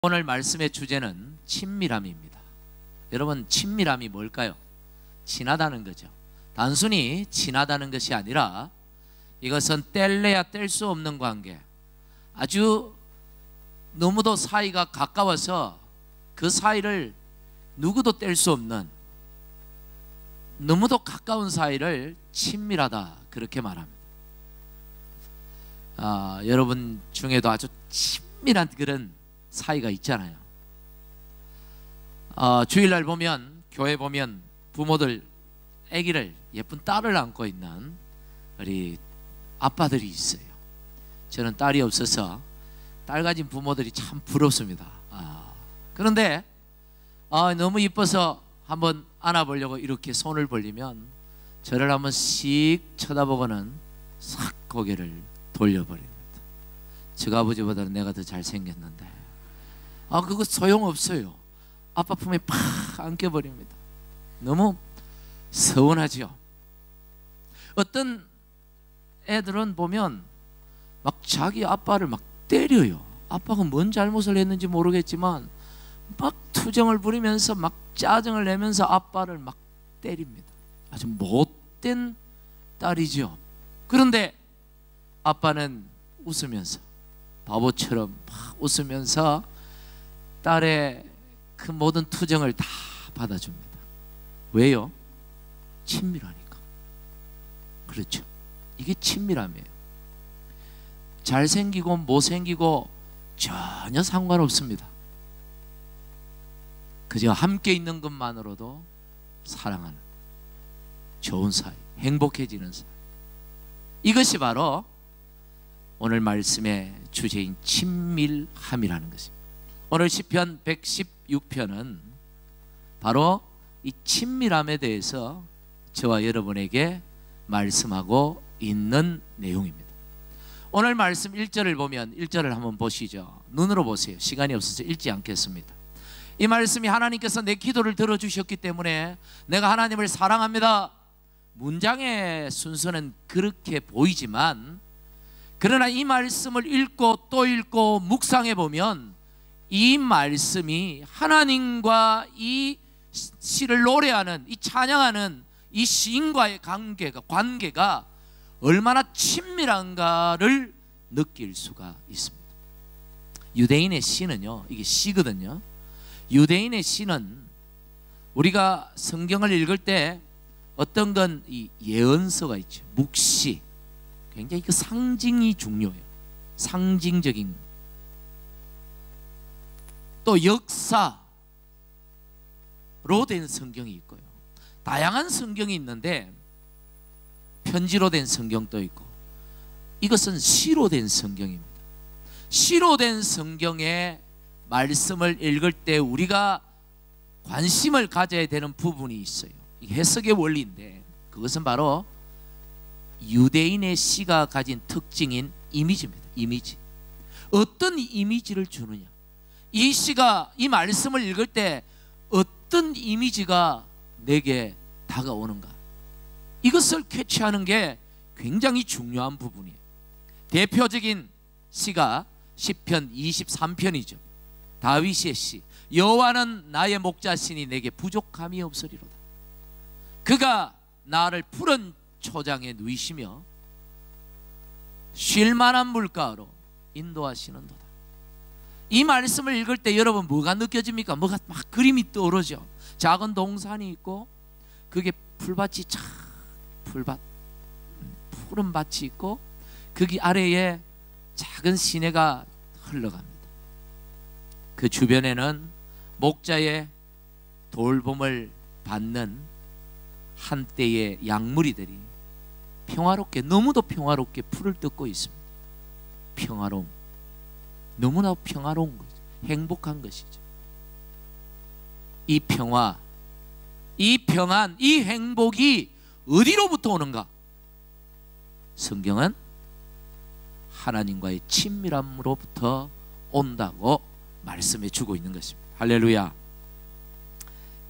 오늘 말씀의 주제는 친밀함입니다. 여러분, 친밀함이 뭘까요? 친하다는 거죠. 단순히 친하다는 것이 아니라 이것은 뗄래야 뗄 수 없는 관계, 아주 너무도 사이가 가까워서 그 사이를 누구도 뗄 수 없는 너무도 가까운 사이를 친밀하다, 그렇게 말합니다. 여러분 중에도 아주 친밀한 그런 사이가 있잖아요. 주일날 보면, 교회 보면 부모들 아기를, 예쁜 딸을 안고 있는 우리 아빠들이 있어요. 저는 딸이 없어서 딸 가진 부모들이 참 부럽습니다. 그런데 너무 이뻐서 한번 안아보려고 이렇게 손을 벌리면 저를 한번 씩 쳐다보고는 싹 고개를 돌려버립니다. 저 아버지보다는 내가 더 잘생겼는데 그거 소용없어요. 아빠 품에 팍 안겨버립니다. 너무 서운하죠. 어떤 애들은 보면 막 자기 아빠를 막 때려요. 아빠가 뭔 잘못을 했는지 모르겠지만 막 투정을 부리면서 막 짜증을 내면서 아빠를 막 때립니다. 아주 못된 딸이죠. 그런데 아빠는 웃으면서, 바보처럼 막 웃으면서 딸의 그 모든 투정을 다 받아줍니다. 왜요? 친밀하니까. 그렇죠. 이게 친밀함이에요. 잘생기고 못생기고 전혀 상관없습니다. 그저 함께 있는 것만으로도 사랑하는 좋은 사이, 행복해지는 사이, 이것이 바로 오늘 말씀의 주제인 친밀함이라는 것입니다. 오늘 시편 116편은 바로 이 친밀함에 대해서 저와 여러분에게 말씀하고 있는 내용입니다. 오늘 말씀 1절을 보면, 1절을 한번 보시죠. 눈으로 보세요. 시간이 없어서 읽지 않겠습니다. 이 말씀이 하나님께서 내 기도를 들어주셨기 때문에 내가 하나님을 사랑합니다. 문장의 순서는 그렇게 보이지만, 그러나 이 말씀을 읽고 또 읽고 묵상해 보면 이 말씀이 하나님과 이 시를 노래하는, 이 찬양하는 이 시인과의 관계가 얼마나 친밀한가를 느낄 수가 있습니다. 유대인의 시는요, 이게 시거든요. 유대인의 시는 우리가 성경을 읽을 때 어떤 건 이 예언서가 있죠. 묵시, 굉장히 그 상징이 중요해요. 상징적인. 또 역사로 된 성경이 있고요. 다양한 성경이 있는데 편지로 된 성경도 있고, 이것은 시로 된 성경입니다. 시로 된 성경의 말씀을 읽을 때 우리가 관심을 가져야 되는 부분이 있어요. 이게 해석의 원리인데, 그것은 바로 유대인의 시가 가진 특징인 이미지입니다. 이미지. 어떤 이미지를 주느냐, 이 시가, 이 말씀을 읽을 때 어떤 이미지가 내게 다가오는가, 이것을 캐치하는 게 굉장히 중요한 부분이에요. 대표적인 시가 시편 23편이죠. 다윗의 시. 여호와는 나의 목자시니 내게 부족함이 없으리로다. 그가 나를 푸른 초장에 누이시며 쉴 만한 물가로 인도하시는도다. 이 말씀을 읽을 때 여러분 뭐가 느껴집니까? 뭐가 막 그림이 떠오르죠. 작은 동산이 있고, 그게 풀밭이 풀밭, 푸른 밭이 있고, 거기 아래에 작은 시내가 흘러갑니다. 그 주변에는 목자의 돌봄을 받는 한때의 양무리들이 평화롭게, 너무도 평화롭게 풀을 뜯고 있습니다. 평화로움, 너무나 평화로운 거죠. 행복한 것이죠. 이 평화, 이 평안, 이 행복이 어디로부터 오는가? 성경은 하나님과의 친밀함으로부터 온다고 말씀해 주고 있는 것입니다. 할렐루야.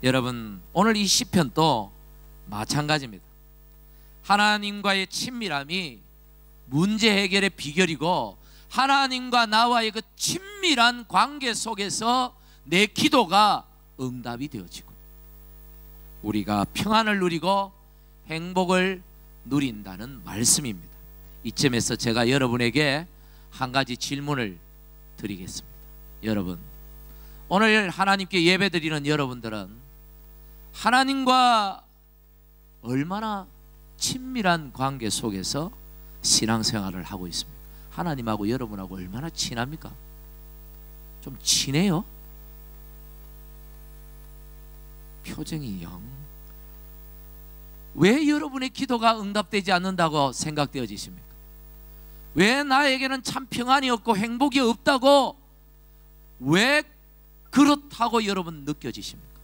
여러분, 오늘 이 시편도 마찬가지입니다. 하나님과의 친밀함이 문제 해결의 비결이고 하나님과 나와의 그 친밀한 관계 속에서 내 기도가 응답이 되어지고 우리가 평안을 누리고 행복을 누린다는 말씀입니다. 이쯤에서 제가 여러분에게 한 가지 질문을 드리겠습니다. 여러분, 오늘 하나님께 예배드리는 여러분들은 하나님과 얼마나 친밀한 관계 속에서 신앙생활을 하고 있습니까? 하나님하고 여러분하고 얼마나 친합니까? 좀 친해요? 표정이 영. 왜 여러분의 기도가 응답되지 않는다고 생각되어지십니까? 왜 나에게는 참 평안이 없고 행복이 없다고 왜 그렇다고 여러분 느껴지십니까?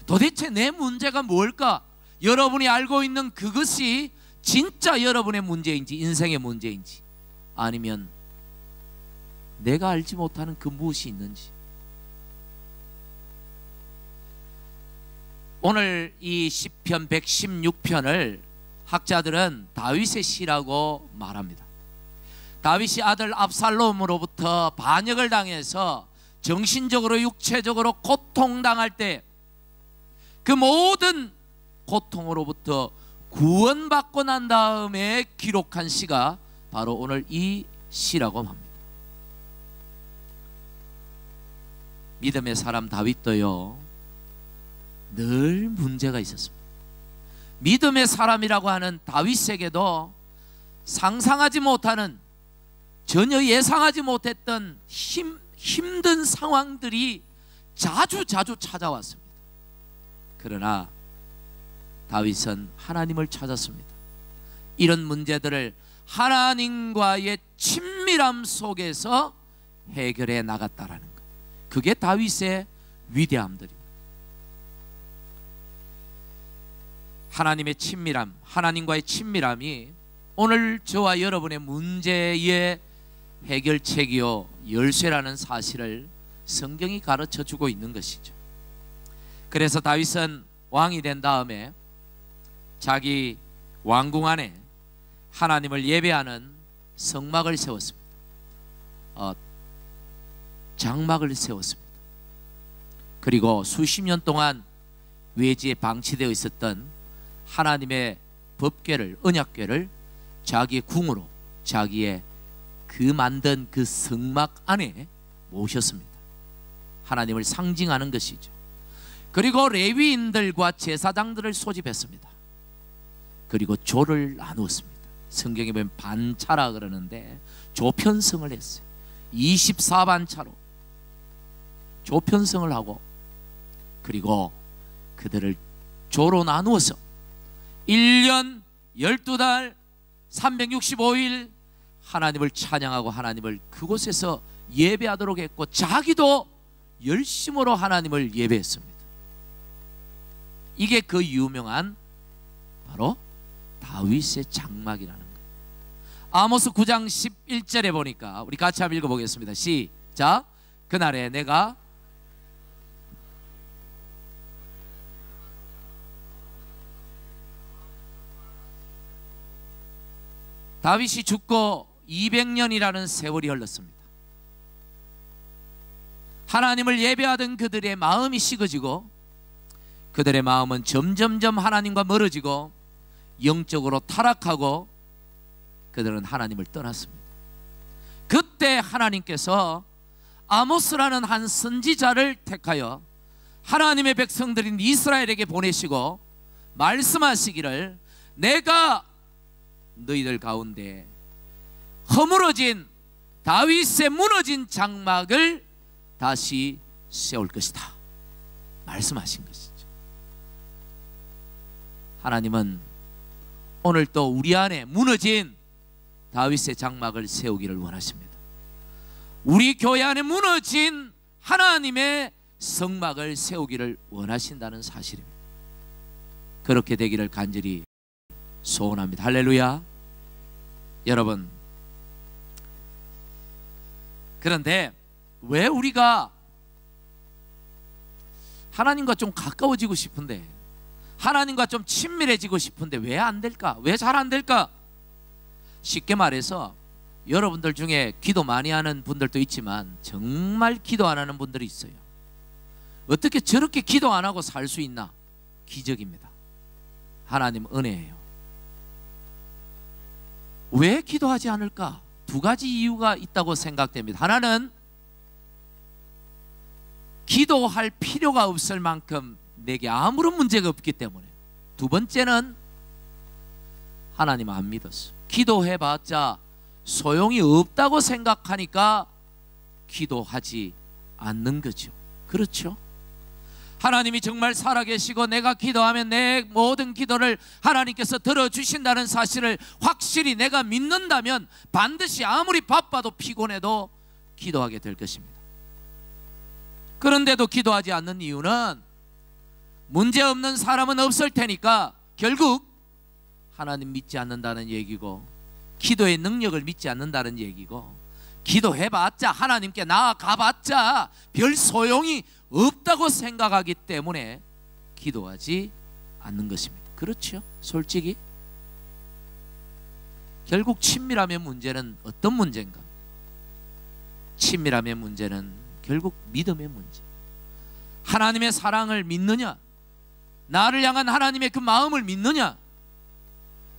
도대체 내 문제가 뭘까? 여러분이 알고 있는 그것이 진짜 여러분의 문제인지 인생의 문제인지 아니면 내가 알지 못하는 그 무엇이 있는지. 오늘 이 시편 116편을 학자들은 다윗의 시라고 말합니다. 다윗이 아들 압살롬으로부터 반역을 당해서 정신적으로 육체적으로 고통당할 때 그 모든 고통으로부터 구원받고 난 다음에 기록한 시가 바로 오늘 이 시라고 합니다. 믿음의 사람 다윗도요 늘 문제가 있었습니다. 믿음의 사람이라고 하는 다윗에게도 상상하지 못하는, 전혀 예상하지 못했던 힘든 상황들이 자주 찾아왔습니다. 그러나 다윗은 하나님을 찾았습니다. 이런 문제들을 하나님과의 친밀함 속에서 해결해 나갔다라는 것, 그게 다윗의 위대함들입니다. 하나님의 친밀함, 하나님과의 친밀함이 오늘 저와 여러분의 문제의 해결책이요 열쇠라는 사실을 성경이 가르쳐 주고 있는 것이죠. 그래서 다윗은 왕이 된 다음에 자기 왕궁 안에 하나님을 예배하는 성막을 세웠습니다. 장막을 세웠습니다. 그리고 수십 년 동안 외지에 방치되어 있었던 하나님의 법궤를, 언약궤를 자기의 궁으로, 자기의 그 만든 그 성막 안에 모셨습니다. 하나님을 상징하는 것이죠. 그리고 레위인들과 제사장들을 소집했습니다. 그리고 조를 나누었습니다. 성경에 보면 반차라 그러는데 조편성을 했어요. 24반차로 조편성을 하고, 그리고 그들을 조로 나누어서 1년 12달 365일 하나님을 찬양하고 하나님을 그곳에서 예배하도록 했고, 자기도 열심으로 하나님을 예배했습니다. 이게 그 유명한 바로 다윗의 장막이라는 거예요. 아모스 9장 11절에 보니까 우리 같이 한번 읽어보겠습니다. 시작. 그날에 내가 다윗이 죽고 200년이라는 세월이 흘렀습니다. 하나님을 예배하던 그들의 마음이 식어지고, 그들의 마음은 점점점 하나님과 멀어지고 영적으로 타락하고 그들은 하나님을 떠났습니다. 그때 하나님께서 아모스라는 한 선지자를 택하여 하나님의 백성들인 이스라엘에게 보내시고 말씀하시기를, 내가 너희들 가운데 허물어진 다윗의 무너진 장막을 다시 세울 것이다 말씀하신 것이죠. 하나님은 오늘 또 우리 안에 무너진 다윗의 장막을 세우기를 원하십니다. 우리 교회 안에 무너진 하나님의 성막을 세우기를 원하신다는 사실입니다. 그렇게 되기를 간절히 소원합니다. 할렐루야. 여러분, 그런데 왜 우리가 하나님과 좀 가까워지고 싶은데, 하나님과 좀 친밀해지고 싶은데 왜 안 될까? 왜 잘 안 될까? 쉽게 말해서 여러분들 중에 기도 많이 하는 분들도 있지만 정말 기도 안 하는 분들이 있어요. 어떻게 저렇게 기도 안 하고 살 수 있나? 기적입니다. 하나님 은혜예요. 왜 기도하지 않을까? 두 가지 이유가 있다고 생각됩니다. 하나는 기도할 필요가 없을 만큼 내게 아무런 문제가 없기 때문에. 두 번째는 하나님 안 믿었어. 기도해봤자 소용이 없다고 생각하니까 기도하지 않는 거죠. 그렇죠? 하나님이 정말 살아계시고 내가 기도하면 내 모든 기도를 하나님께서 들어주신다는 사실을 확실히 내가 믿는다면 반드시 아무리 바빠도 피곤해도 기도하게 될 것입니다. 그런데도 기도하지 않는 이유는 문제없는 사람은 없을 테니까 결국 하나님 믿지 않는다는 얘기고, 기도의 능력을 믿지 않는다는 얘기고, 기도해봤자 하나님께 나아가봤자 별 소용이 없다고 생각하기 때문에 기도하지 않는 것입니다. 그렇죠? 솔직히 결국 친밀함의 문제는 어떤 문제인가? 친밀함의 문제는 결국 믿음의 문제. 하나님의 사랑을 믿느냐? 나를 향한 하나님의 그 마음을 믿느냐?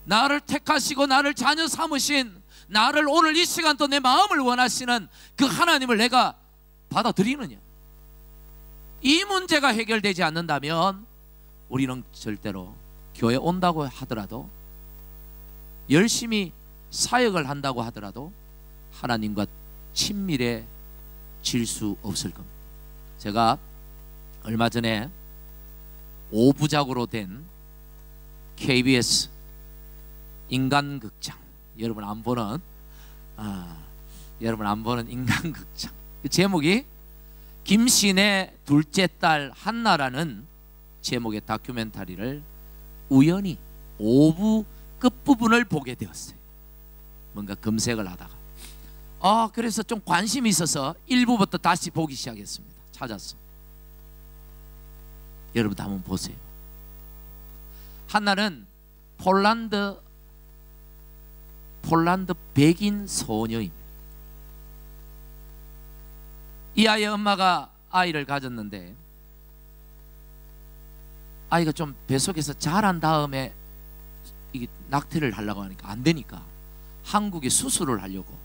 나를 택하시고 나를 자녀 삼으신, 나를 오늘 이 시간도 내 마음을 원하시는 그 하나님을 내가 받아들이느냐? 이 문제가 해결되지 않는다면 우리는 절대로 교회 온다고 하더라도, 열심히 사역을 한다고 하더라도 하나님과 친밀해질 수 없을 겁니다. 제가 얼마 전에 5부작으로 된 KBS 인간극장, 여러분 안 보는 인간극장, 그 제목이 김신의 둘째 딸 한나라는 제목의 다큐멘터리를 우연히 5부 끝부분을 보게 되었어요. 뭔가 검색을 하다가 그래서 좀 관심이 있어서 1부부터 다시 보기 시작했습니다. 찾았어. 여러분도 한번 보세요. 한나는 폴란드 백인 소녀입니다. 이 아이의 엄마가 아이를 가졌는데 아이가 좀 뱃속에서 자란 다음에 이게 낙태를 하려고 하니까 안 되니까 한국에 수술을 하려고,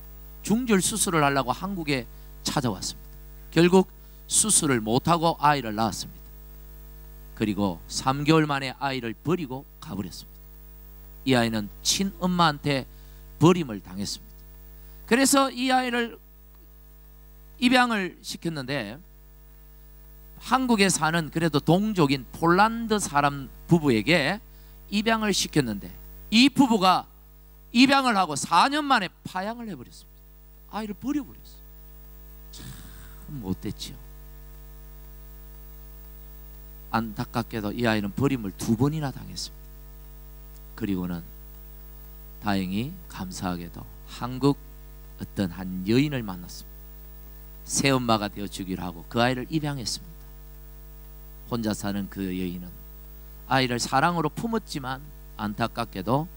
중절 수술을 하려고 한국에 찾아왔습니다. 결국 수술을 못하고 아이를 낳았습니다. 그리고 3개월 만에 아이를 버리고 가버렸습니다. 이 아이는 친엄마한테 버림을 당했습니다. 그래서 이 아이를 입양을 시켰는데, 한국에 사는 그래도 동족인 폴란드 사람 부부에게 입양을 시켰는데, 이 부부가 입양을 하고 4년 만에 파양을 해버렸습니다. 아이를 버려버렸어요. 참 못됐죠. 안타깝게도 이 아이는 버림을 2번이나 당했습니다. 그리고는 다행히 감사하게도 한국 어떤 한 여인을 만났습니다. 새엄마가 되어주기로 하고 그 아이를 입양했습니다. 혼자 사는 그 여인은 아이를 사랑으로 품었지만 안타깝게도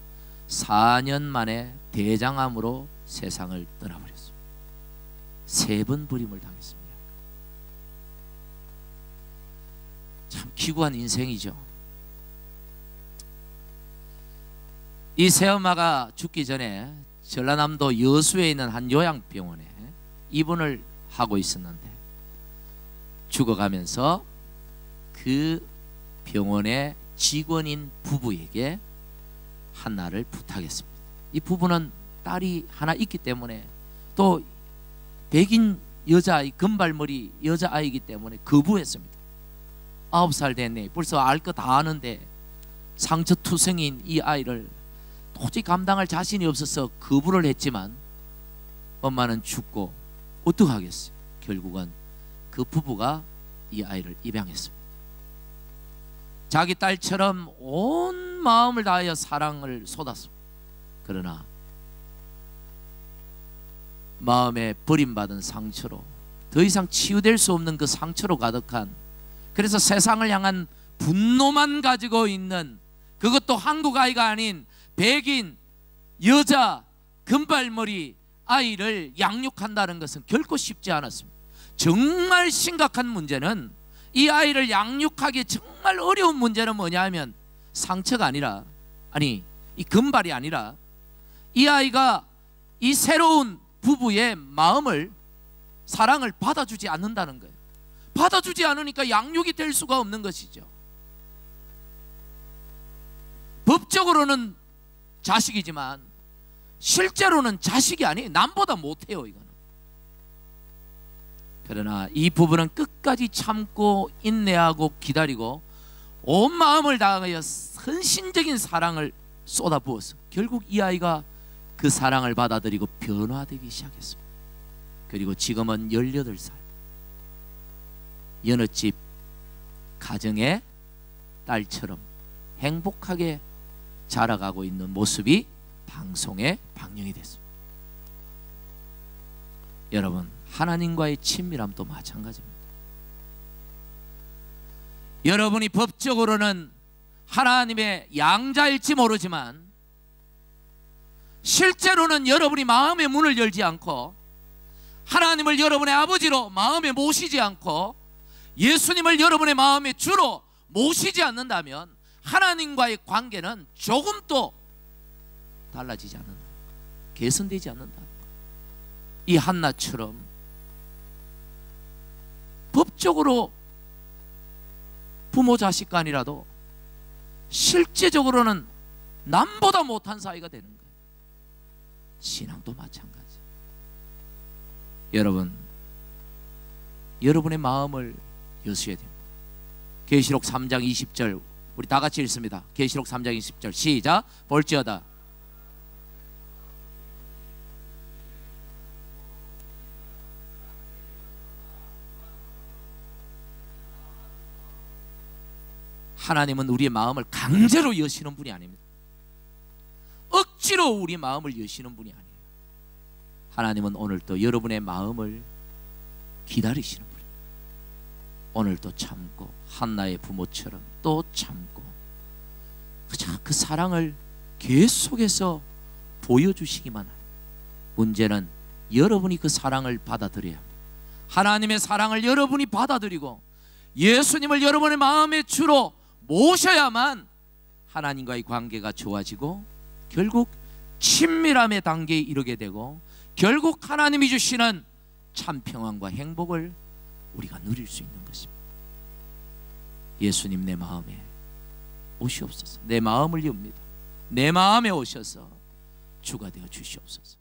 4년 만에 대장암으로 세상을 떠나버렸습니다. 3번 버림을 당했습니다. 참 기구한 인생이죠. 이 새엄마가 죽기 전에 전라남도 여수에 있는 한 요양병원에 입원을 하고 있었는데, 죽어가면서 그 병원의 직원인 부부에게 한나를 부탁했습니다. 이 부부는 딸이 하나 있기 때문에, 또 백인 여자아이, 금발머리 여자아이이기 때문에 거부했습니다. 9살 됐네, 벌써 알 거 다 아는데 상처투성인 이 아이를 도저히 감당할 자신이 없어서 거부를 했지만 엄마는 죽고 어떡하겠어요. 결국은 그 부부가 이 아이를 입양했습니다. 자기 딸처럼 온 마음을 다하여 사랑을 쏟았습니다. 그러나 마음에 버림받은 상처로, 더 이상 치유될 수 없는 그 상처로 가득한, 그래서 세상을 향한 분노만 가지고 있는, 그것도 한국 아이가 아닌 백인 여자 금발머리 아이를 양육한다는 것은 결코 쉽지 않았습니다. 정말 심각한 문제는, 이 아이를 양육하기 정말 어려운 문제는 뭐냐 하면 상처가 아니라, 아니 이 금발이 아니라 이 아이가 이 새로운 부부의 마음을, 사랑을 받아주지 않는다는 거예요. 받아주지 않으니까 양육이 될 수가 없는 것이죠. 법적으로는 자식이지만 실제로는 자식이 아니에요. 남보다 못해요 이거는. 그러나 이 부부는 끝까지 참고 인내하고 기다리고 온 마음을 다하여 헌신적인 사랑을 쏟아부어서 결국 이 아이가 그 사랑을 받아들이고 변화되기 시작했습니다. 그리고 지금은 18살 여느 집 가정의 딸처럼 행복하게 자라가고 있는 모습이 방송에 방영이 됐습니다. 여러분, 하나님과의 친밀함도 마찬가지입니다. 여러분이 법적으로는 하나님의 양자일지 모르지만 실제로는 여러분이 마음의 문을 열지 않고 하나님을 여러분의 아버지로 마음에 모시지 않고 예수님을 여러분의 마음의 주로 모시지 않는다면 하나님과의 관계는 조금도 달라지지 않는다, 개선되지 않는다. 이 한나처럼 법적으로 부모 자식 간이라도 실제적으로는 남보다 못한 사이가 되는 거예요. 신앙도 마찬가지. 여러분, 여러분의 마음을 여셔야 됩니다. 계시록 3장 20절 우리 다 같이 읽습니다. 계시록 3장 20절 시작. 볼지어다 하나님은 우리의 마음을 강제로 여시는 분이 아닙니다. 억지로 우리 마음을 여시는 분이 아니에요. 하나님은 오늘도 여러분의 마음을 기다리시는 분이에요. 오늘도 참고 한나의 부모처럼 또 참고 그 사랑을 계속해서 보여주시기만 해요. 문제는 여러분이 그 사랑을 받아들여야 합니다. 하나님의 사랑을 여러분이 받아들이고 예수님을 여러분의 마음의 주로 모셔야만 하나님과의 관계가 좋아지고 결국 친밀함의 단계에 이르게 되고 결국 하나님이 주시는 참 평안과 행복을 우리가 누릴 수 있는 것입니다. 예수님, 내 마음에 오시옵소서. 내 마음을 엽니다. 내 마음에 오셔서 주가 되어 주시옵소서.